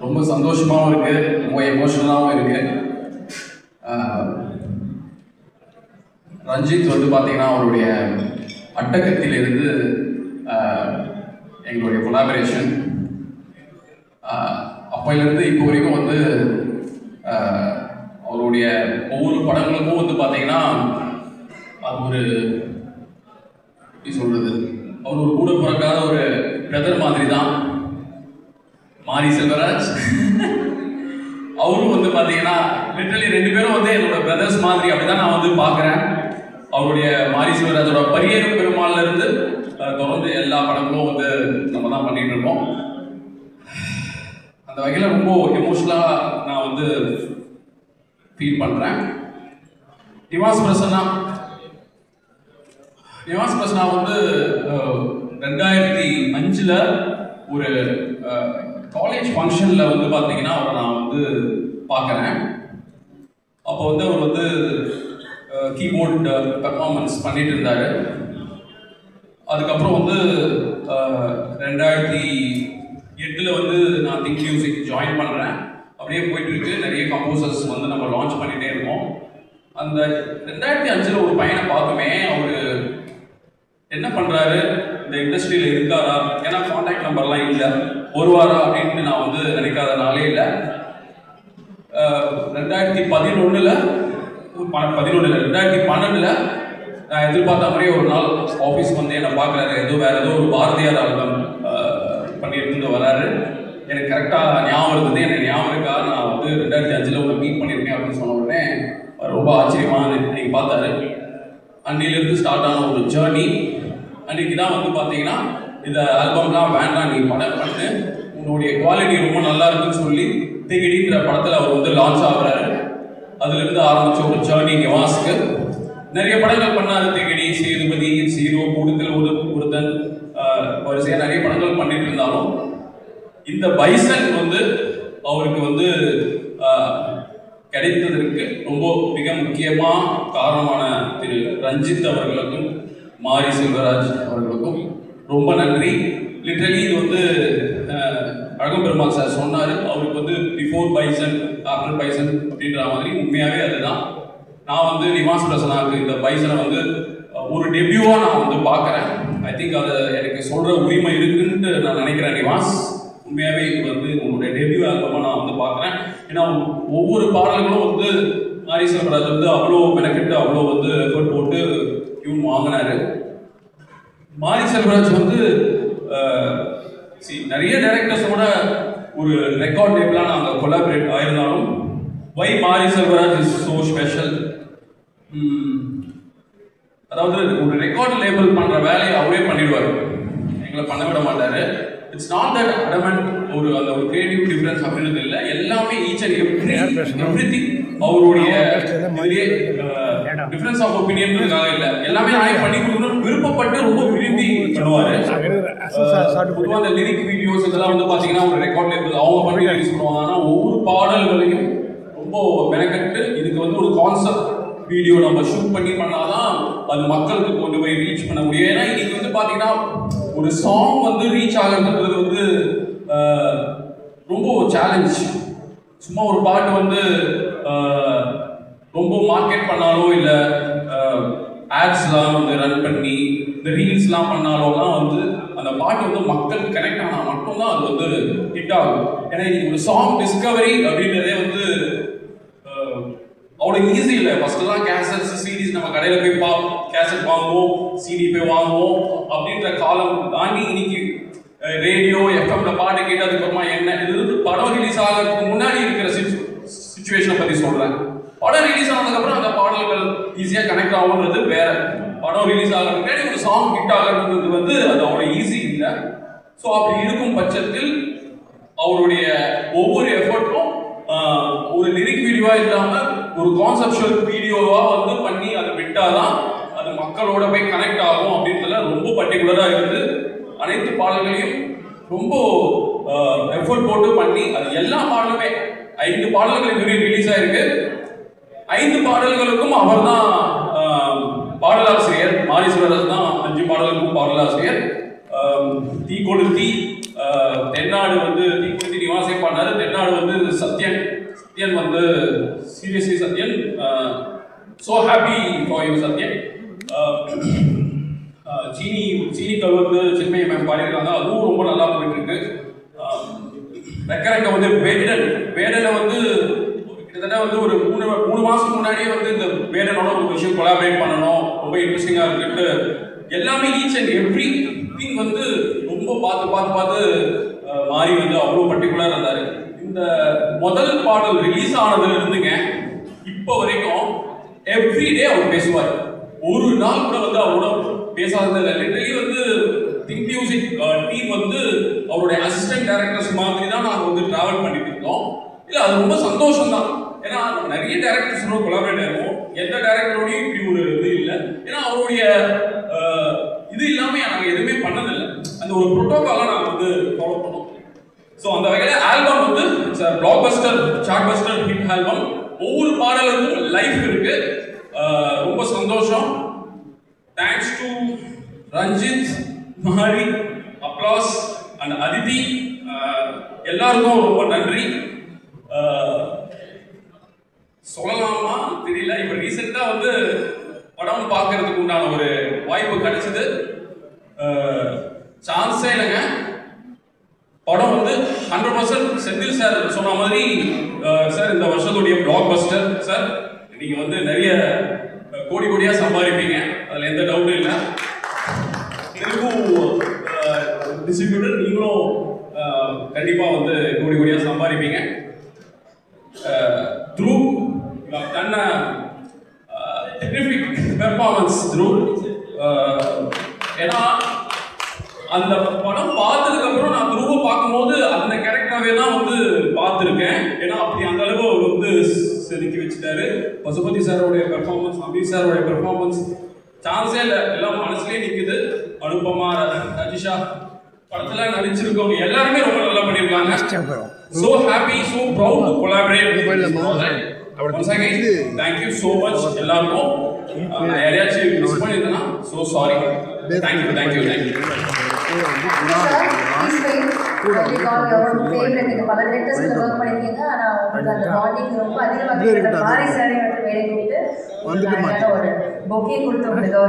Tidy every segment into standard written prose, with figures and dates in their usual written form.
ரொம்ப சந்தோஷமாகவும் இருக்குது, ரொம்ப எமோஷனலாகவும் இருக்குது. ரஞ்சித் வந்து பார்த்தீங்கன்னா அவருடைய அட்டகத்திலிருந்து எங்களுடைய கொலாபரேஷன் அப்போலேருந்து இப்போ வரைக்கும் வந்து அவருடைய ஒவ்வொரு படங்களுக்கும் வந்து பார்த்தீங்கன்னா அது ஒரு எப்படி சொல்கிறது, அவர் ஒரு கூட பிறக்காத ஒரு பிரதர் மாதிரி தான் மாரி செல்வராஜ். அவரும் வந்து பார்த்தீங்கன்னா லிட்டரலி ரெண்டு பேரும் வந்து என்னோட பிரதர்ஸ் மாதிரி அப்படிதான் நான் வந்து பார்க்குறேன். அவருடைய மாரி செல்வராஜோட பரியேறும் பெருமாள்ல இருந்து தொடர்ந்து எல்லா படங்களும் வந்து நம்ம தான் பண்ணிட்டு இருக்கோம். அந்த வகையில் ரொம்ப எமோஷனலாக நான் வந்து ஃபீல் பண்ணுறேன். நிவாஸ் பிரசன்னா வந்து 2005 ஒரு காலேஜ் ஃபங்க்ஷனில் வந்து பார்த்தீங்கன்னா அவரை நான் வந்து பார்க்குறேன். அப்போ வந்து அவர் வந்து கீபோர்டு பெர்ஃபார்மன்ஸ் பண்ணிட்டு இருந்தார். அதுக்கப்புறம் வந்து 2008 வந்து நான் திங்க் மியூசிக் ஜாயின் பண்ணுறேன். அப்படியே போயிட்டு இருக்கு. நிறைய கம்போசர்ஸ் வந்து நம்ம லான்ச் பண்ணிகிட்டே இருக்கோம். அந்த 2005 ஒரு பையனை பார்க்குமே, அவர் என்ன பண்ணுறாரு, இந்த இண்டஸ்ட்ரியில் இருக்காரா, ஏன்னா கான்டாக்ட் நம்பர்லாம் இல்லை, வருவாரா அப்படின்னு நான் வந்து நினைக்காத நாளே இல்லை. 2011 2012 நான் எதிர்பார்த்த மாதிரியே ஒரு நாள் ஆஃபீஸ் வந்து என்னை பார்க்குறாரு. வேற ஏதோ ஒரு பாரதியார் ஆல்பம் பண்ணிட்டு வராரு. எனக்கு கரெக்டாக ஞாபகம் இருக்குது. எனக்கு ஞாபகம் இருக்கா, நான் வந்து 2005 உங்களை மீட் பண்ணியிருக்கேன் அப்படின்னு சொன்ன உடனே ரொம்ப ஆச்சரியமாக நீங்கள் பார்த்தாரு. அன்னிலிருந்து ஸ்டார்ட் ஆன ஒரு ஜேர்னி. அன்றைக்கி தான் வந்து பார்த்தீங்கன்னா இந்த ஆல்பம்லாம் வேண்டாம், நீ படம் பண்ணு, உன்னுடைய குவாலிட்டி ரொம்ப நல்லா இருக்குன்னு சொல்லி திகிடின்ற படத்தில் அவர் வந்து லான்ச் ஆகுறாரு. அதுலேருந்து ஆரம்பித்த ஒரு ஜேர்னி நிவாஸ்க்கு. நிறைய படங்கள் பண்ணார். திகிடி, சேதுபதி, சீரோ, கூடுதல் ஒருத்தன், வரிசையாக நிறைய படங்கள் பண்ணிட்டு இருந்தாலும் இந்த பைசன் வந்து அவருக்கு வந்து கிடைத்ததற்கு ரொம்ப மிக முக்கியமாக காரணமான திரு ரஞ்சித் அவர்களுக்கும் மாரி செல்வராஜ் அவர்களுக்கும் ரொம்ப நன்றி. லிட்டரலி இது வந்து அழகம்பெருமாள் சார் சொன்னார், அவருக்கு வந்து பிஃபோர் பைசன் ஆஃப்டர் பைசன் அப்படின்ற மாதிரி. உண்மையாகவே அதுதான். நான் வந்து நிவாஸ் பிரசன்னாவுக்கு இந்த பைசனை வந்து ஒரு டெபியூவாக நான் வந்து பார்க்குறேன். ஐ திங்க் அதை எனக்கு சொல்கிற உரிமை இருக்குன்ட்டு நான் நினைக்கிறேன். நிவாஸ், உண்மையாகவே இது வந்து உங்களுடைய டெபியூ ஆல்பமாக நான் வந்து பார்க்குறேன். ஏன்னா ஒவ்வொரு பாடல்களும் வந்து மாரி செல்வராஜ் வந்து அவ்வளோ மெனக்கெட்டு அவ்வளோ வந்து எஃபர்ட் போட்டு டியூன் வாங்கினாரு. மாரி செல்வராஜ் வந்து நிறைய டைரக்டர்ஸோட ஒரு ரெக்கார்ட் லேபிளாக நாங்கள் கொலாபரேட் ஆயிருந்தாலும் வை மாரி செல்வராஜ் இஸ் ஸோ ஸ்பெஷல். அதாவது ஒரு ரெக்கார்ட் லேபிள் பண்ணுற வேலையை அவரே பண்ணிடுவார், எங்களை பண்ண விட மாட்டார். இட்ஸ் நாட் தட் அடமெண்ட் ஒரு அந்த ஒரு கிரியேட்டிவ் டிஃபரன்ஸ் அப்படின்றது இல்லை. எல்லாமே ஈச் அண்ட் எவ்ரிதிங் அவருடைய டிஃபரன்ஸ் ஆஃப் ஒப்பீனியன்காக இல்லை, எல்லாமே நானே பண்ணி கொடுக்கணும் விருப்பப்பட்டு ரொம்ப விரும்பி பண்ணுவார். பொதுவாக அந்த லிரிக் வீடியோஸ் இதெல்லாம் வந்து பார்த்தீங்கன்னா ஒரு ரெக்கார்ட் லேபிள் அவங்க பண்ணி ரிலீஸ் பண்ணுவாங்க. ஆனால் ஒவ்வொரு பாடல்களையும் ரொம்ப மெனக்கட்டு இதுக்கு வந்து ஒரு கான்செப்ட் வீடியோ நம்ம ஷூட் பண்ணி பண்ணாதான் அது மக்களுக்கு கொண்டு போய் ரீச் பண்ண முடியும். ஏன்னா இன்னைக்கு வந்து பார்த்தீங்கன்னா ஒரு சாங் வந்து ரீச் ஆகுறது வந்து ரொம்ப சேலஞ்ச். சும்மா ஒரு பாட்டு வந்து ரொம்ப மார்க்கெட் பண்ணாலோ இல்லை ஆட்ஸ்லாம் வந்து ரன் பண்ணி இந்த ரீல்ஸ்லாம் பண்ணாலோலாம் வந்து அந்த பாட்டு வந்து மக்களுக்கு கனெக்ட் ஆனால் மட்டும்தான் அது வந்து ஹிட் ஆகும். ஏன்னா இன்னைக்கு ஒரு சாங் டிஸ்கவரி அப்படின்றதே வந்து அவ்வளோ ஈஸி இல்லை. ஃபர்ஸ்ட்லாம் கேசட்ஸ் சீடிஸ் நம்ம கடையில் போய் கேசட் வாங்குவோம், சிடி போய் வாங்குவோம் அப்படின்ற காலம் தாண்டி இன்னைக்கு ரேடியோ எஃப்எம்ல பாட்டு கேட்டு அதுக்கப்புறமா என்ன இது வந்து படம் ரிலீஸ் ஆகிறதுக்கு முன்னாடி இருக்கிற சுச்சுவேஷனை பற்றி சொல்கிறேன். படம் ரிலீஸ் ஆனதுக்கப்புறம் அந்த பாடல்கள் ஈஸியாக கனெக்ட் ஆகுன்றது வேற. படம் ரிலீஸ் ஆகிறதுக்கு முன்னாடி ஒரு சாங் ஹிட் ஆகிறது வந்து அது அவ்வளோ ஈஸி இல்லை. ஸோ அப்படி இருக்கும் பட்சத்தில் அவருடைய ஒவ்வொரு எஃபர்ட்டும் ஒரு லிரிக் வீடியோவா இல்லாமல் ஒரு கான்செப்சுவல் வீடியோவா வந்து பண்ணி அதை விட்டாதான் அது மக்களோட போய் கனெக்ட் ஆகும் அப்படின்றதுல ரொம்ப பர்டிகுலராக இருந்து அனைத்து பாடல்களையும் ரொம்ப எஃபர்ட் போட்டு பண்ணி அது எல்லா பாடலுமே 5 பாடல்கள் இதுவரை ரிலீஸ் ஆயிருக்கு. 5 பாடல்களுக்கும் அவர் தான் பாடலாசிரியர். மாரி செல்வராஜ் தான் 5 பாடல்களுக்கும் பாடலாசிரியர். தீ கொளுத்தி தென்னாடு வந்து தீக்குத்தி நிவாசே பண்ணாரு. தென்னாடு வந்து சத்யன் வந்து seriously Sathyan, so happy for you Sathyan. சீனி கல்வத்து சின்மய மேம் பாடியிருக்காங்க, அதுவும் ரொம்ப நல்லா போயிட்டு இருக்கு. ரெக்கரங்க வந்து வேடனை வந்து கிட்டத்தட்ட வந்து ஒரு 3 மாசம் முன்னாடியே வந்து இந்த வேடனோட ஒரு விஷயம் கொலாபரேட் பண்ணணும், ரொம்ப இன்ட்ரெஸ்டிங்காக இருக்குன்ட்டு எல்லாமே ஈச் அண்ட் எவ்ரி திங் வந்து ரொம்ப பார்த்து மாறி வந்து அவ்வளோ பர்டிகுலராக இருந்தார். இந்த முதல் பாடல் ரிலீஸ் ஆனதுல இருந்துங்க இப்போ வரைக்கும் எவ்ரிடே அவர் பேசுவார். ஒரு நாள் கூட வந்து அவரோட பேசாததில்லை. லிட்டரலி வந்து திங்க் மியூசிக் டீம் வந்து அவருடைய அசிஸ்டன்ட் டைரக்டர்ஸ் மாதிரி தான் நாங்கள் வந்து டிராவல் பண்ணிட்டு இருந்தோம். இல்லை, அது ரொம்ப சந்தோஷம் தான். ஏன்னா நிறைய டைரக்டர்ஸோட கொலாபரேட் ஆகும், எந்த டைரக்டரோடையும் இப்படி ஒரு இது இல்லை. ஏன்னா அவருடைய இது இல்லாமல் நாங்கள் எதுவுமே பண்ணதில்லை. அந்த ஒரு ப்ரோட்டோகாலை நாங்கள் வந்து ஃபாலோ பண்ணோம். ஸோ அந்த வகையில் ஆல்பம் வந்து blockbuster, chartbuster hit album. ஒவ்வொரு பாடலுக்கும் லைஃப் இருக்கு. ரொம்ப சந்தோஷம். தேங்க்ஸ் டு ரஞ்சித், மாரி, அப்ளாஸ் அண்ட் அதிதி, எல்லாருக்கும் ரொம்ப நன்றி. சொல்லலாமா தெரியல, இப்போ ரீசெண்டாக வந்து படம் பார்க்கறதுக்கு உண்டான ஒரு வாய்ப்பு கிடைச்சது. சான்ஸே இல்லைங்க. படம் வந்து 100% செந்தில் சார் சொன்ன மாதிரி, சார் இந்த வருஷத்துடைய பிளாக் பஸ்டர் சார், நீங்கள் வந்து நிறைய கோடியாக சம்பாதிப்பீங்க, அதில் எந்த டவுட்டும் இல்லை. தெலுங்கு டிஸ்ட்ரிபியூட்டர் நீங்களும் கண்டிப்பாக வந்து கோடியாக சம்பாதிப்பீங்க. த்ரூ தன்ன டெரிஃபிக் பெர்ஃபார்மன்ஸ் த்ரூ. ஏன்னா அந்த படம் பார்த்ததுக்கு அப்புறம் நான் துருவ பார்க்கும்போது அந்த கேரக்டராகவே தான் வந்து பார்த்துருக்கேன். ஏன்னா அப்படி அந்த அளவு அவர் வந்து செதுக்கி வச்சுட்டாரு. பசுபதி சாரோடைய பெர்ஃபார்மன்ஸ், அமீர் சாரோடைய பெர்ஃபார்மன்ஸ் சான்ஸே இல்லை, எல்லாம் மனசுலேயே நிற்குது. அனுபமா, ரஜிஷா படத்தில் நடிச்சிருக்கவங்க எல்லாருமே ரொம்ப நல்லா பண்ணியிருக்காங்க. So happy, so proud to collaborate with this project. Once again, thank you so much எல்லாருக்கும். நான் யாரையாச்சும் miss பண்ணியிருந்தேன்னா so sorry. Thank you. பல டிரெக்டர்ஸ்ல ஒர்க் பண்ணிருக்கீங்க. ஆனா உங்களுக்கு அந்த பாண்டிங் ரொம்ப அதிகமாக மாரி சாரி வந்து வேலை கொடுத்து வந்துட்டு ஒரு பொக்கே கொடுத்து உங்களுக்கு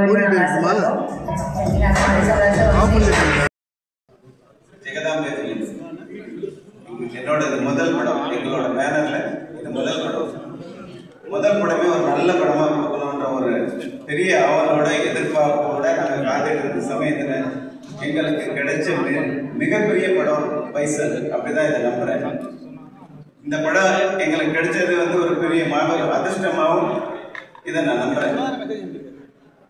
ஜெகதாம்பே ஃபிலிம்ஸ் என்னோட முதல் படம், எங்களோட பேனர்ல இது முதல் படமே ஒரு நல்ல படமா கொடுக்கணுன்ற ஒரு பெரிய ஆவலோட எதிர்பார்ப்போட நாங்கள் காத்துட்டு இருந்த சமயத்துல எங்களுக்கு கிடைச்ச மிகப்பெரிய படம் பைசல். அப்படிதான் இதை நம்புறேன். இந்த படம் எங்களுக்கு கிடைச்சது வந்து ஒரு பெரிய மாபெரும் அதிர்ஷ்டமாகவும் இதை நான் நம்புறேன்.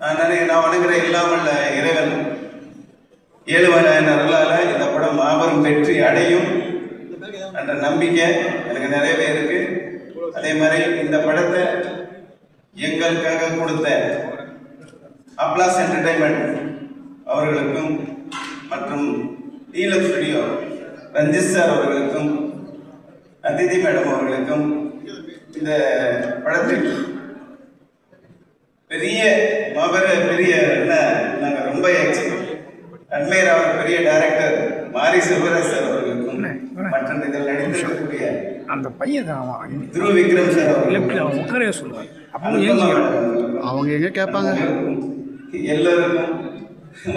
நான் வணங்குற இல்லாமல் இறைவன் ஏழுமலை அருளால இந்த படம் மாபெரும் வெற்றி அடையும் என்ற நம்பிக்கை எனக்கு நிறையவே இருக்கு. அதே மாதிரி இந்த படத்தை எங்களுக்காக கொடுத்த அப்ளாஸ் என்டர்டைன்மெண்ட் அவர்களுக்கும் மற்றும் ஈலம் ஸ்டுடியோ ரஞ்சித் சார் அவர்களுக்கும் அதிதி மேடம் அவர்களுக்கும் இந்த படத்தில் பெரிய என்ன நாங்கள் ரொம்ப அட்மையர் ஆகிற பெரிய டைரக்டர் மாரி செல்வராஜ் சார் அவர்களுக்கும் மற்றும் இதில் நடித்திருக்கக்கூடிய அந்த பையன் துருவ விக்ரம் சார் அவர்களுக்கும் சொல்லுவாங்க அவங்க எங்க கேட்பாங்க எல்லாருக்கும்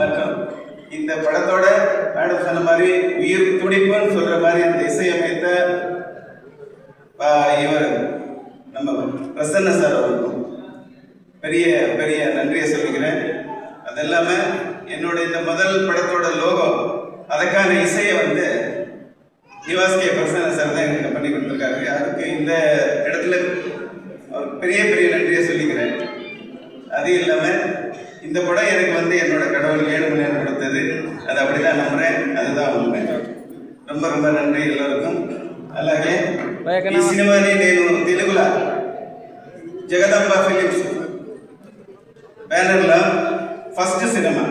மற்றும் இந்த படத்தோட மேடம் சொன்ன மாதிரி உயிர் துடிப்புன்னு சொல்ற மாதிரி அந்த இசையமைத்த இவர் நம்ம பிரசன்ன சார் அவருக்கும் பெரிய நன்றியை சொல்லிக்கிறேன். அது இல்லாமல் என்னோட இந்த முதல் படத்தோட லோகோ அதுக்கான இசையை வந்து நிவாஸ் கே பிரசன்ன சார் தான் எனக்கு பண்ணி கொடுத்துருக்காரு. அதுக்கு இந்த இடத்துல பெரிய நன்றியை சொல்லிக்கிறேன். அது இல்லாமல் இந்த படம் எனக்கு வந்து என்னோட கடவுள் 7 மணி நேரம் கொடுத்தது. அது அப்படிதான் நம்புறேன். அதுதான் உண்மை. ரொம்ப நன்றி எல்லாருக்கும். అలాగే ఈ సినిమాని నేను తెలుగులో జగదాంబ ఫిలిమ్స్ బ్యానర్లో ఫస్ట్ సినిమా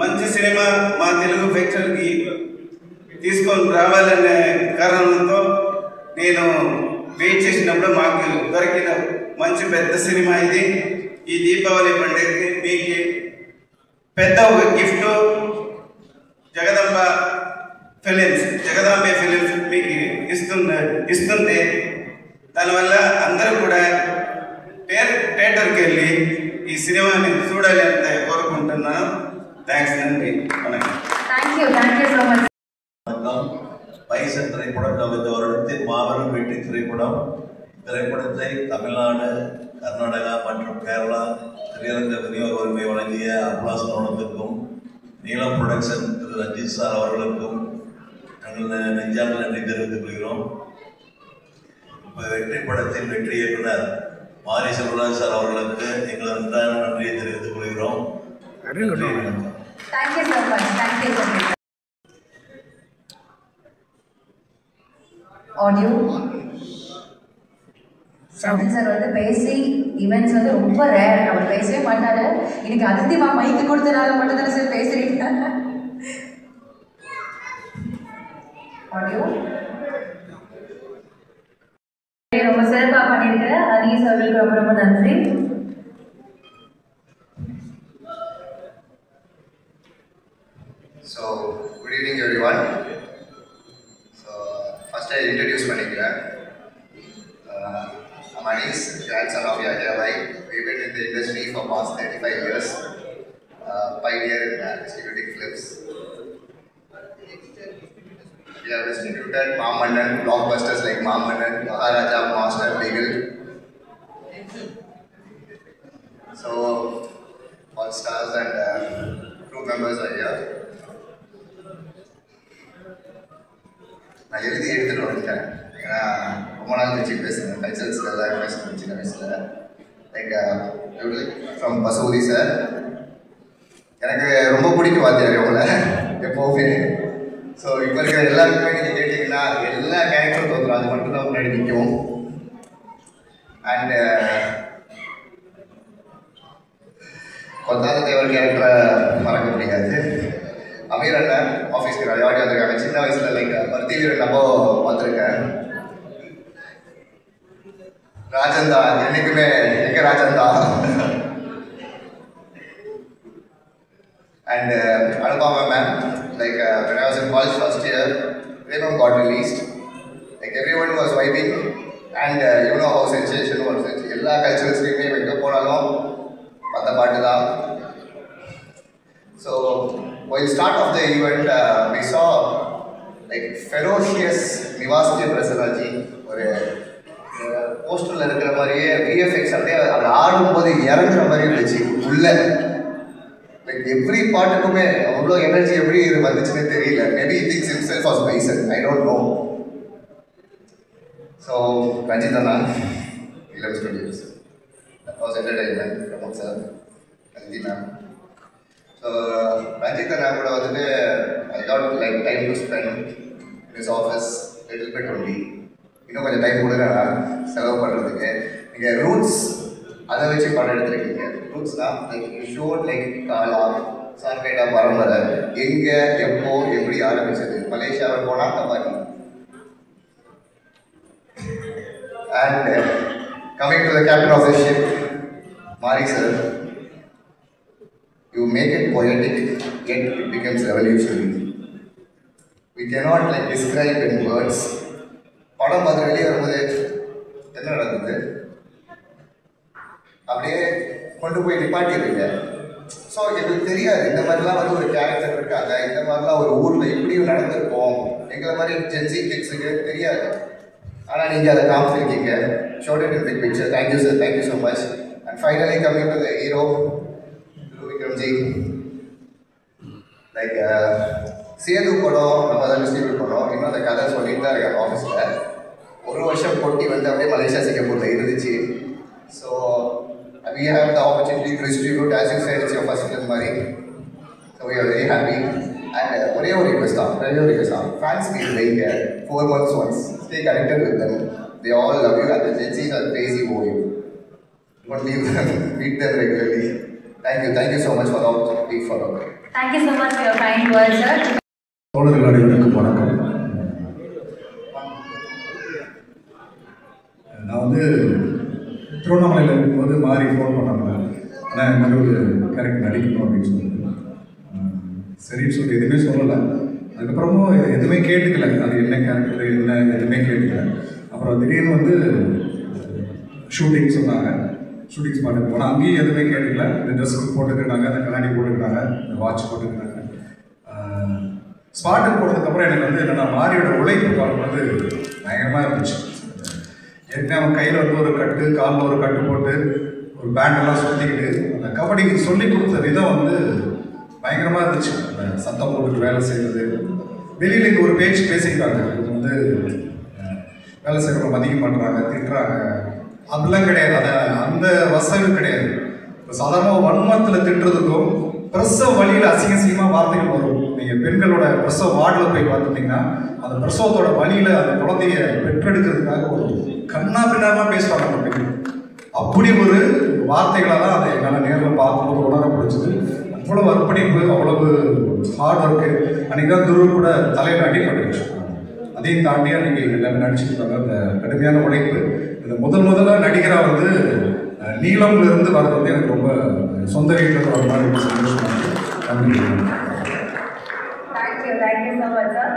మంచి సినిమా మా తెలుగు ప్రేక్షకులకి తీసుకొని రావాలనే కారణంతో నేను వెయిట్ చేసినప్పుడు మాకు దొరికిన మంచి పెద్ద సినిమా ఇది. ఈ దీపావళి పండుగకి మీకు పెద్ద ఒక గిఫ్ట్ జగదంబ ఫిలిమ్స్ జగదాంబే ఫిలిమ్స్ మీకు ఇస్తుంది. దానివల్ల అందరూ కూడా థియేటర్కి వెళ్ళి ఈ సినిమాని చూడాలి అని కోరుకుంటున్నాను. థ్యాంక్స్ అండి. Thank you so much. Bison திரைப்படம் இந்த வருடத்தின் மாபெரும் வெற்றி திரைப்படம். திரைப்படத்தை தமிழ்நாடு, கர்நாடகா மற்றும் கேரளா திரையரங்க விநியோக உரிமை வழங்கிய அப்ளாஸ் நிறுவனத்திற்கும் நீலம் புரொடக்ஷன் திரு ரஞ்சித் சார் அவர்களுக்கும் நாங்கள் நெஞ்சார்ந்த நன்றி தெரிவித்துக் கொள்கிறோம். இப்போ வெற்றி படத்தின் வெற்றி இயக்குனர் மாரி செல்வராஜ் சார் அவர்களுக்கு எங்களது நன்றான நன்றியை தெரிவித்துக் கொள்கிறோம். Thank you so much. Audio. Ranjith sir வந்து பேசி ஈவெண்ட்ஸ் வந்து ரொம்ப ரேர். அவர் பேசவே மாட்டாரு. இன்னைக்கு அதிர்த்தி மைக்கு கொடுத்தனால மட்டும் தானே சார் பேசுறீங்க. ஆடியோ ரொம்ப சிறப்பாக பண்ணியிருக்கிறேன். அதிக சாருக்கு ரொம்ப ரொம்ப நன்றி. So, good evening everyone. So, first I introduce பண்ணிக்கிறேன். I'm Anis, grandson of Yahya Bhai. We've been in the industry for past 35 years. Pioneer in distributing films. We have distributed Mamannan, blockbusters like Mamannan, Maharaja, Master, Beagle. So, all stars and crew members are here. நான் எழுதி எடுத்துகிட்டு வந்துட்டேன். ஏன்னா ரொம்ப நாள் கழிச்சு பேசுகிறேன். கல்ச்சரல்ஸில் எல்லாம் பேசுகிறேன் சின்ன வயசில். லைக் ஃப்ரம் பசூரி சார். எனக்கு ரொம்ப பிடிக்கும் வாத்தியார் இவங்கள எப்போவுமே. ஸோ இப்போ இருக்கிற எல்லாருக்குமே நீங்கள் கேட்டிங்கன்னா எல்லா கேரக்டரும் தோற்றுரும். அது மட்டும் தான் முன்னாடி நிற்கும். அண்டு கொத்தாத தேவர் கேரக்டரை மறக்க முடியாது. அமீர் அண்ணன் ஆஃபீஸ்க்கு நிறைய வாட்டி வந்திருக்காங்க. சின்ன வயசில் லைக் பருத்தி வீரன் நம்ம பார்த்துருக்கேன். ராஜந்தா என்றைக்குமே எங்கே ராஜந்தா. And Anupama ma'am like when I was in college first year, Remem got released. Like everyone was vibing and you know how sensation was. எல்லா கல்ச்சரல்ஸ்லையுமே எங்கே போனாலும் அந்த பாட்டு தான். So while start of the event, we saw like ferocious Nivas J. Prasannaji. ஒரு போஸ்டரில் இருக்கிற மாதிரியே விஎஃப்எக்ஸ் அப்படியே அது ஆடும்போது இறங்குற மாதிரி இருந்துச்சு உள்ள. லைக் எவ்ரி பாட்டுக்குமே அவ்வளோ எனர்ஜி எப்படி இது வந்துச்சுன்னு தெரியல. Maybe things himself was bison, I don't know. So Ranjith அண்ணா, Film Studios, that was entertainment. Pramod sir, Kaldi ma'am. So Ranjith அண்ணா கூட வந்துட்டு I got like time to spend in his office little bit only. இன்னும் கொஞ்சம் time கொடுங்க செலவு பண்ணுறதுக்கு. நீங்கள் ரூட்ஸ் அதை வச்சு படம் எடுத்துருக்கீங்க. ரூட்ஸ்னால் like you shot like Kaala Sarpatta Parambarai எங்கே எப்போ எப்படி ஆரம்பிச்சது. மலேசியாவில் போனால் அந்த மாதிரி. And coming to the captain of the ship Mari sir, you make it poetic yet it becomes revolutionary. We cannot like describe in words. படம் பார்த்து வெளியே வரும்போது என்ன நடந்தது அப்படியே கொண்டு போய் நிப்பாட்டிடுவீங்க. ஸோ எங்களுக்கு தெரியாது இந்த மாதிரிலாம் வந்து ஒரு கேரக்டர் இருக்காங்க, இந்த மாதிரிலாம் ஒரு ஊரில் இப்படியும் நடந்திருப்போம், எங்களை மாதிரி ஜென்சி கிட்ஸுக்கு தெரியாது. ஆனால் நீங்கள் அதை காமிச்சிருக்கீங்க. Showed it in big picture. Thank you sir, thank you so much. And finally coming to the hero Vikram ji. Like Sethu படம் நம்ம தான் டிஸ்ட்ரிபியூட் பண்ணோம். இன்னும் அந்த கதை சொல்லிட்டு தான் இருக்காங்க ஆஃபீஸில். ஒரு வருஷம் போட்டி வந்து அப்படியே மலேசியா சிங்கப்பூரில் இருந்துச்சு. So we have the opportunity to distribute, as you said, it's your first film மாதிரி. So we are very happy. And ஒரே ஒரு ரிக்வெஸ்ட் தான், fans need like 4 months once. Stay connected with them. They all love you and the Gen Zs are crazy over you. Don't leave them, meet them regularly. Thank you so much for the opportunity for our. Thank you so much for your kind words, sir. தோழர்கள் அனைவருக்கும் வணக்கம். நான் வந்து திருவண்ணாமலையில் இருக்கும்போது மாறி phone பண்ணாங்க, ஆனால் இந்த மாதிரி ஒரு கேரக்டர் நடிக்கணும் அப்படின்னு சொல்லிட்டு. சரின்னு சொல்லிட்டு எதுவுமே சொல்லலை. அதுக்கப்புறமும் எதுவுமே கேட்டுக்கல, அது என்ன கேரக்டர் என்ன எதுவுமே கேட்டுக்கல. அப்புறம் திடீர்னு வந்து ஷூட்டிங் சொன்னாங்க, ஷூட்டிங் ஸ்பாட்டுக்கு போனால் அங்கேயும் எதுவுமே கேட்டுக்கல. இந்த ட்ரெஸ் போட்டுக்கிறாங்க, அந்த கண்ணாடி போட்டுக்கிறாங்க, இந்த வாட்ச் போட்டுக்கிறாங்க. ஸ்பாட்டுக்கு போனதுக்கப்புறம் எனக்கு வந்து என்னென்னா மாரியோட உழைப்பு பார்க்கும்போது பயங்கரமாக இருந்துச்சு. ஏற்கனவே அவன் கையில் வந்து ஒரு கட்டு, காலில் ஒரு கட்டு போட்டு ஒரு பேண்டெல்லாம் சுற்றிக்கிட்டு அந்த கபடிக்கு சொல்லி கொடுத்த விதம் வந்து பயங்கரமாக இருந்துச்சு. அந்த சத்தம் போட்டு வேலை செய்கிறது, வெளியில் இங்கே ஒரு பேச்சு பேசிக்கிறாங்க, இது வந்து வேலை செய்கிறவங்க மதிக்க மாட்டுறாங்க, திட்டுறாங்க, அப்படிலாம் கிடையாது. அதை அந்த வசதி கிடையாது. இப்போ சாதாரணமாக வன்மத்தில் திட்டுறதுக்கும் பிரசவ வழியில் அசிங்கமாக வார்த்தைகள் வரும். நீங்கள் பெண்களோட பிரசவ வார்டில் போய் பார்த்துட்டிங்கன்னா அந்த பிரசவத்தோட வழியில் அந்த குழந்தைய பெற்றெடுக்கிறதுக்காக ஒரு கண்ணா பின்னாமல் பேசுவாங்க அந்த பெண்கள். அப்படி ஒரு வார்த்தைகளாக தான் அதை என்னால் நேரில் பார்க்கும்போது உணர பிடிச்சது. அவ்வளவு அர்ப்பணிப்பு, அவ்வளவு ஹார்ட் ஒர்க்கு. அன்றைக்கி தான் துரு கூட தலையில் அடிப்பட்டுருச்சு. அதையும் தாண்டி அன்றைக்கி எல்லாரும் நடிச்சுருக்காங்க. அந்த கடுமையான உழைப்பு, இந்த முதல்ல நடிகராக வந்து நீளம்ல இருந்து வரது வந்து எனக்கு ரொம்ப சொந்த வீட்டில் ஒரு மாதிரி ரொம்ப சந்தோஷமாக இருக்குது. நன்றி. Thank you so much, sir.